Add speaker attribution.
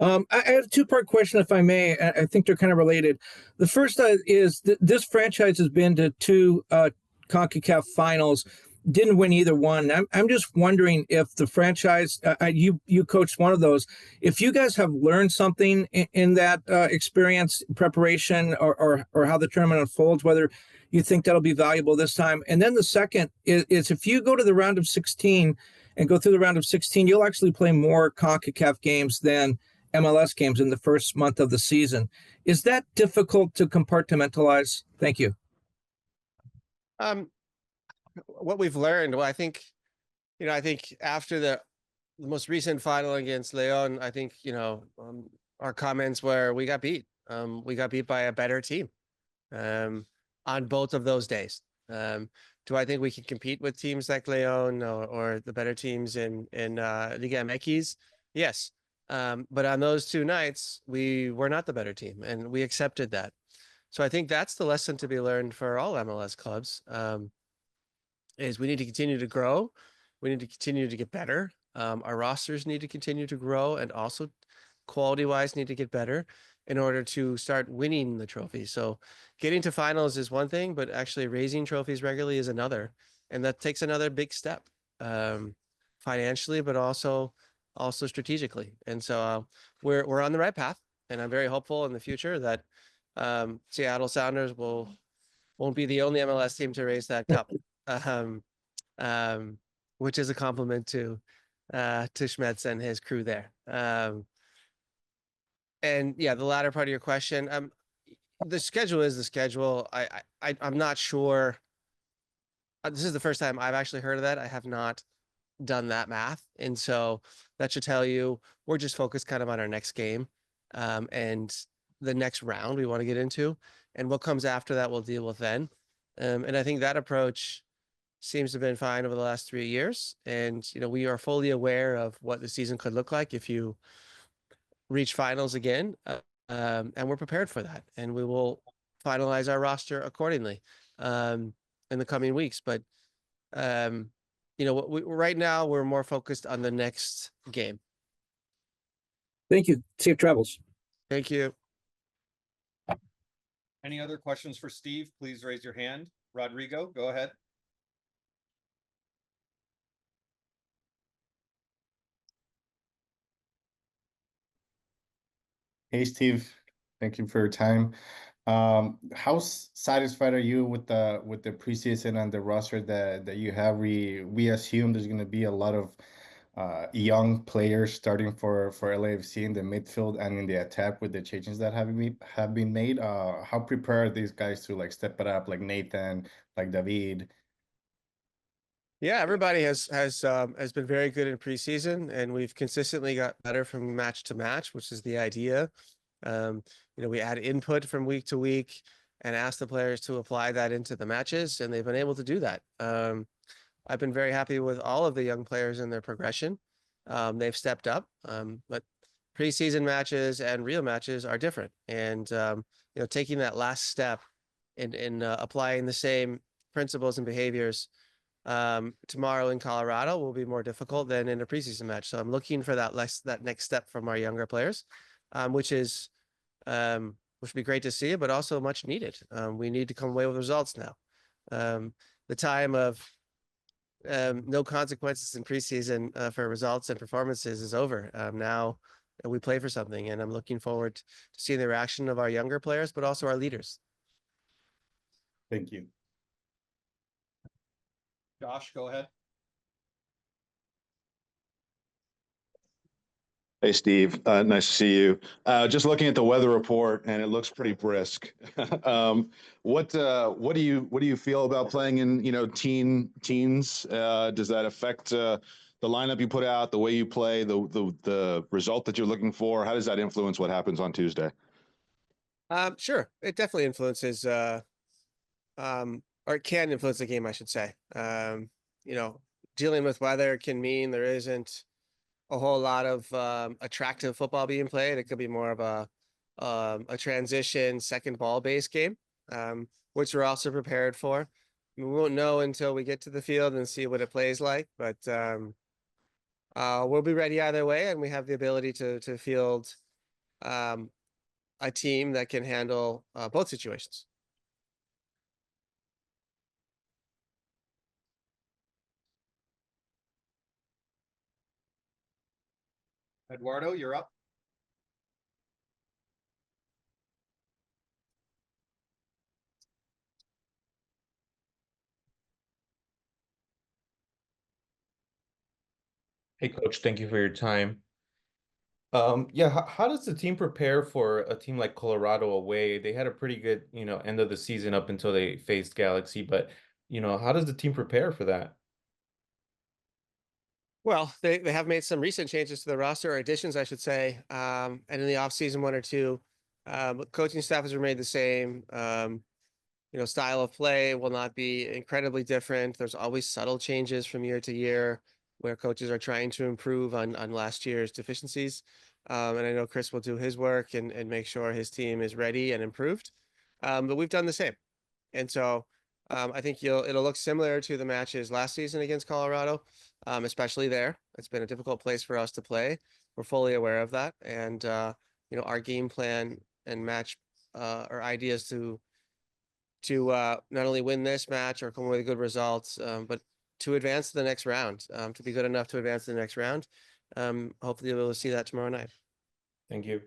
Speaker 1: I have a two-part question, if I may. I think they're kind of related. The first is this franchise has been to two CONCACAF finals, didn't win either one. I'm just wondering if the franchise, you coached one of those, if you guys have learned something in that experience, preparation, or how the tournament unfolds, whether you think that'll be valuable this time. And then the second is if you go to the round of 16 and go through the round of 16, you'll actually play more CONCACAF games than MLS games in the first month of the season. Is that difficult to compartmentalize? Thank you.
Speaker 2: What we've learned, well, I think after the most recent final against Leon, I think, our comments were we got beat. We got beat by a better team on both of those days. Do I think we can compete with teams like Leon or the better teams in Liga MX? Yes. But on those two nights, we were not the better team, and we accepted that. So I think that's the lesson to be learned for all MLS clubs, is we need to continue to grow. We need to continue to get better. Our rosters need to continue to grow, and also quality-wise need to get better in order to start winning the trophy. So getting to finals is one thing, but actually raising trophies regularly is another. And that takes another big step, financially, but also strategically. And so we're on the right path, and I'm very hopeful in the future that Seattle Sounders won't be the only MLS team to raise that cup, which is a compliment to Schmetz and his crew there. And yeah, the latter part of your question, the schedule is the schedule. I'm not sure. This is the first time I've actually heard of that. I have not done that math, and so that should tell you we're just focused kind of on our next game, and the next round we want to get into, and what comes after that we'll deal with then. And I think that approach seems to have been fine over the last 3 years, and we are fully aware of what the season could look like if you reach finals again, and we're prepared for that, and we will finalize our roster accordingly in the coming weeks. But right now we're more focused on the next game.
Speaker 1: Thank you. Safe travels.
Speaker 2: Thank you.
Speaker 3: Any other questions for Steve? Please raise your hand. Rodrigo, go ahead.
Speaker 4: Hey, Steve. Thank you for your time. How satisfied are you with the preseason and the roster that you have? We assume there's going to be a lot of young players starting for LAFC in the midfield and in the attack with the changes that have been made. How prepared are these guys to step it up, like Nathan, like David?
Speaker 2: Yeah, everybody has been very good in preseason, and we've consistently got better from match to match, which is the idea. We add input from week to week and ask the players to apply that into the matches, and they've been able to do that. I've been very happy with all of the young players in their progression. They've stepped up, but preseason matches and real matches are different. And taking that last step in applying the same principles and behaviors tomorrow in Colorado will be more difficult than in a preseason match. So I'm looking for that next step from our younger players, which would be great to see, but also much needed. We need to come away with results now. The time of no consequences in preseason for results and performances is over. Now we play for something, and I'm looking forward to seeing the reaction of our younger players, but also our leaders.
Speaker 4: Thank you.
Speaker 3: Josh, go ahead.
Speaker 5: Hey, Steve. Nice to see you. Just looking at the weather report, and it looks pretty brisk. What do you feel about playing in teens? Does that affect the lineup you put out, the way you play, the result that you're looking for? How does that influence what happens on Tuesday?
Speaker 2: Sure, it definitely influences, or it can influence the game, I should say. Dealing with weather can mean there isn't a whole lot of attractive football being played. It could be more of a transition second ball based game, which we're also prepared for. We won't know until we get to the field and see what it plays like, but we'll be ready either way, and we have the ability to field a team that can handle both situations.
Speaker 3: Eduardo, you're up.
Speaker 6: Hey, coach, thank you for your time. Yeah, how does the team prepare for a team like Colorado away? They had a pretty good, end of the season up until they faced Galaxy, but how does the team prepare for that?
Speaker 2: Well, they have made some recent changes to the roster, or additions, I should say. And in the offseason, one or two, coaching staff has remained the same. Style of play will not be incredibly different. There's always subtle changes from year to year where coaches are trying to improve on last year's deficiencies. And I know Chris will do his work and make sure his team is ready and improved. But we've done the same. And so I think it'll look similar to the matches last season against Colorado, especially there. It's been a difficult place for us to play. We're fully aware of that. And, our game plan and match our ideas to not only win this match or come with good results, but to advance to the next round, to be good enough to advance to the next round. Hopefully we'll see that tomorrow night.
Speaker 6: Thank you.